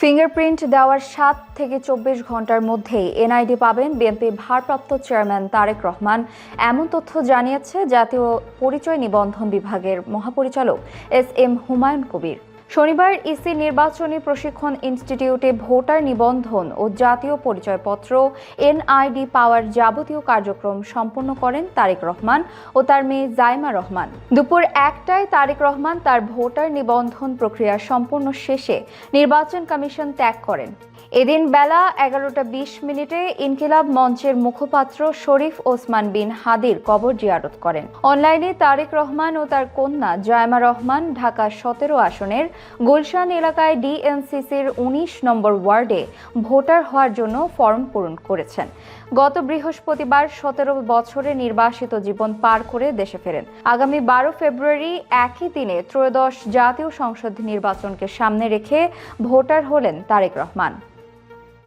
Fingerprint দেওয়ার ৭ থেকে ২৪ ঘন্টার মধ্যেই এনআইডি পাবেন বিএনপি ভারপ্রাপ্ত চেয়ারম্যান তারেক রহমান, এমন তথ্য জানিয়েছে জাতীয় পরিচয় নিবন্ধন বিভাগের মহাপরিচালক এস.এম. হুমায়ুন কবির। শনিবার ইসি নির্বাচনী প্রশিক্ষণ ইনস্টিটিউটে ভোটার নিবন্ধন ও জাতীয় পরিচয়পত্র এনআইডি পাওয়ার যাবতীয় কার্যক্রম সম্পন্ন করেন তারেক রহমান ও তার মেয়ে জাইমা রহমান। দুপুর ১টায় তারেক রহমান তার ভোটার নিবন্ধন প্রক্রিয়া সম্পন্ন শেষে নির্বাচন কমিশন ত্যাগ করেন। এদিন বেলা ১১টা ২০ ইনকিলাব মঞ্চের মুখপাত্র শরীফ ওসমান বিন হাদির কবর জিয়ারত করেন। অনলাইনে তারেক রহমান ও তার কন্যা জাইমা রহমান ঢাকা ১৭ আসনের গুলশান এলাকায় ডিএনসিসির ১৯ নম্বর ওয়ার্ডে ভোটার হওয়ার জন্য ফর্ম পূরণ করেছেন। গত বৃহস্পতিবার ১৭ বছরের নির্বাসিত জীবন পার করে দেশে ফেরেন। আগামী ১২ ফেব্রুয়ারি একই দিনে ত্রয়োদশ জাতীয় সংসদ নির্বাচনকে সামনে রেখে ভোটার হলেন তারেক রহমান।